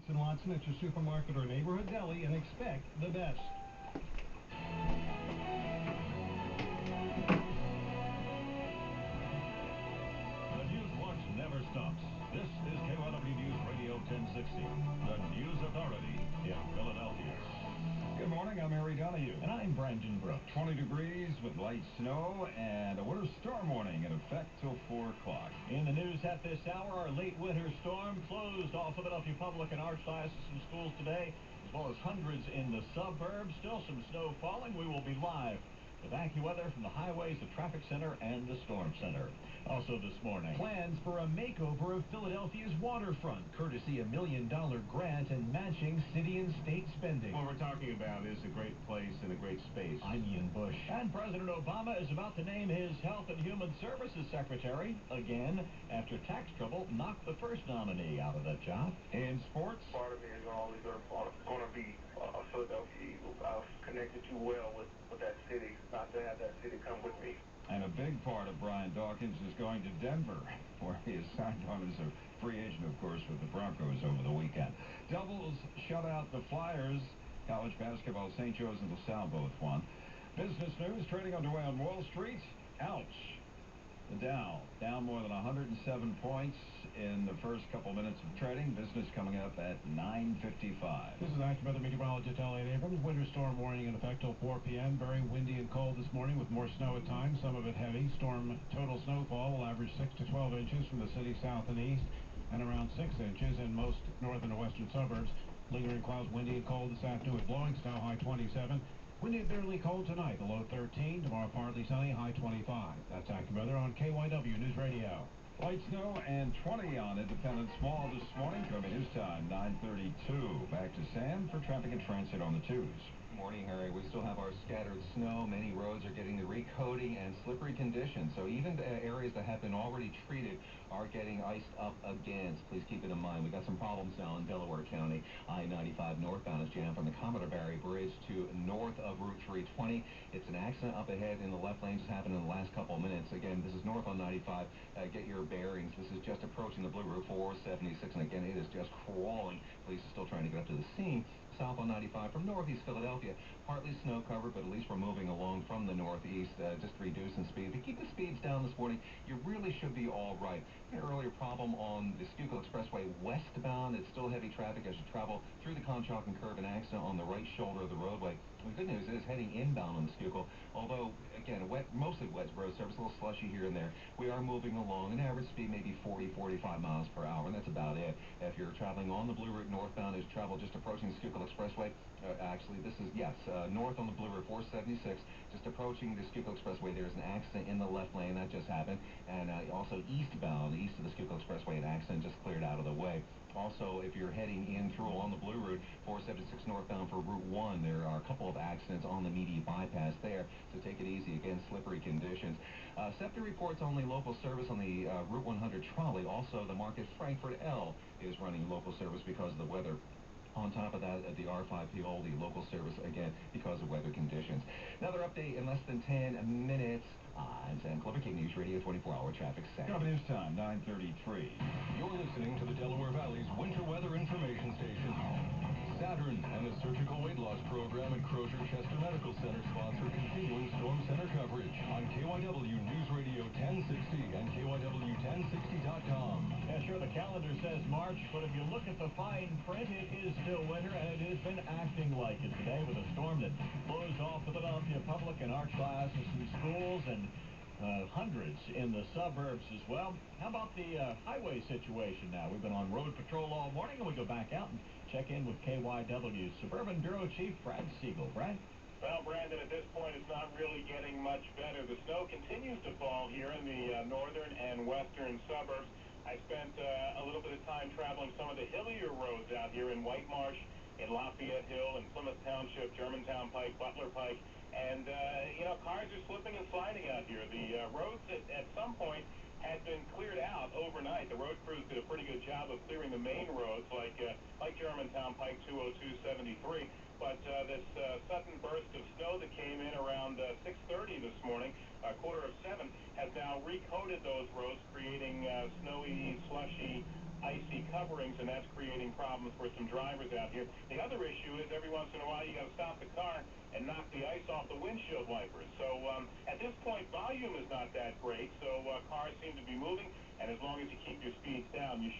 and lots at your supermarket or neighborhood deli and expect the best. The news watch never stops. This is KYW News Radio 1060, the news authority in Philadelphia. Good morning, I'm Harry Donahue. And I'm Brandon Brooks. 20 degrees with light snow and a winter storm warning in effect till 4 o'clock. In the news at this hour, our late winter storm closed all Philadelphia public and arts classes and schools today, as well as hundreds in the suburbs. Still some snow falling. We will be live with AccuWeather from the Highways, the Traffic Center, and the Storm Center. Also this morning, plans for a makeover of Philadelphia's waterfront, courtesy a $1 million grant and matching city and state spending. What we're talking about is a great place and a great space. I'm Ian Bush. And President Obama is about to name his Health and Human Services Secretary again after tax trouble knocked the first nominee out of that job. In sports, part of me is always going to be a Philadelphia Eagle. I've connected too well with that city not to have that city come with me. and a big part of Brian Dawkins is going to Denver, where he is signed on as a free agent, of course, with the Broncos over the weekend. Devils shut out the Flyers. College basketball, St. Joe's and LaSalle both won. Business news, trading underway on Wall Street. Ouch. The Dow down more than 107 points in the first couple minutes of trading. Business coming up at 9:55. This is AccuWeather meteorologist Elliot Abrams. Winter storm warning in effect till 4 p.m. Very windy and cold this morning with more snow at times, some of it heavy. Storm total snowfall will average 6 to 12 inches from the city south and east and around 6 inches in most northern and western suburbs. Lingering clouds, windy and cold this afternoon with blowing snow, high 27. Windy and bitterly cold tonight, the low 13. Tomorrow partly sunny, high 25. That's AccuWeather on KYW News Radio. Light snow and 20 on Independence Mall this morning. Coming news time, 9:32. Back to Sam for traffic and transit on the twos. Morning, Harry. We still have our scattered snow. Many roads are getting the recoating and slippery conditions. So even the areas that have been already treated are getting iced up again. So please keep it in mind. We got some problems now in Delaware County. I-95 northbound is jammed from the Commodore Barry Bridge to north of Route 320. It's an accident up ahead in the left lane. Just happened in the last couple of minutes. Again, this is north on 95. Get your bearings. This is just approaching the Blue Route 476. And again, it is just crawling. Police are still trying to get up to the scene. South on 95 from northeast Philadelphia. Partly snow covered, but at least we're moving along from the northeast, just reducing speed. If you keep the speeds down this morning, you really should be all right. An earlier problem on the Schuylkill Expressway westbound. It's still heavy traffic as you travel through the Conshohocken Curve, an accident on the right shoulder of the roadway. The good news is heading inbound on the Schuylkill, although, again, mostly wet road surface, a little slushy here and there. We are moving along. An average speed maybe 40, 45 miles per hour, and that's about it. If you're traveling on the Blue Route northbound, as you travel just approaching the Schuylkill Expressway, actually, this is, yes, north on the Blue Route 476, just approaching the Schuylkill Expressway, there's an accident in the left lane. That just happened. And also eastbound, east of the Schuylkill Expressway, an accident just cleared out of the way. Also, if you're heading in through on the Blue Route 476 northbound for Route 1, there are a couple of accidents on the immediate bypass there, so take it easy. Again, slippery conditions. SEPTA reports only local service on the Route 100 trolley. Also, the Market Frankfurt L is running local service because of the weather. On top of that, at the R5 Paoli, local service, again, because of weather conditions. Another update in less than 10 minutes. I'm Sam Clover, King News Radio 24-hour traffic sector. News time, 9:33. You're listening to the Delaware Valley's Winter Weather Information Station. Saturn and the Surgical Weight Loss Program at Crozier Chester Medical Center sponsor continuing Storm Center coverage on KYW News Radio 1060 and KYW1060.com. Yeah, sure, the calendar says March, but if you look at the fine print, it is still winter, and it has been acting like it today with a storm that closed off Philadelphia public and art classes and schools, and hundreds in the suburbs as well. How about the highway situation now? We've been on road patrol all morning, and we go back out and check in with KYW Suburban Bureau Chief Brad Siegel. Brad? Well, Brandon, at this point, it's not really getting much better. The snow continues to fall here in the northern and western suburbs. I spent a little bit of time traveling some of the hillier roads out here in White Marsh, in Lafayette Hill, in Plymouth Township, Germantown Pike, Butler Pike. And, cars are slipping and sliding out here. The roads at some point had been cleared out overnight. The road crews did a pretty good job of clearing the main roads like Germantown Pike 202-73. But this sudden burst of snow that came in around 6:30 this morning, 6:45, has now recoated those roads, creating snowy, slushy icy coverings, and that's creating problems for some drivers out here. The other issue is every once in a while you got to stop the car and knock the ice off the windshield wipers. So at this point, volume is not that great, so cars seem to be moving, and as long as you keep your speeds down, you should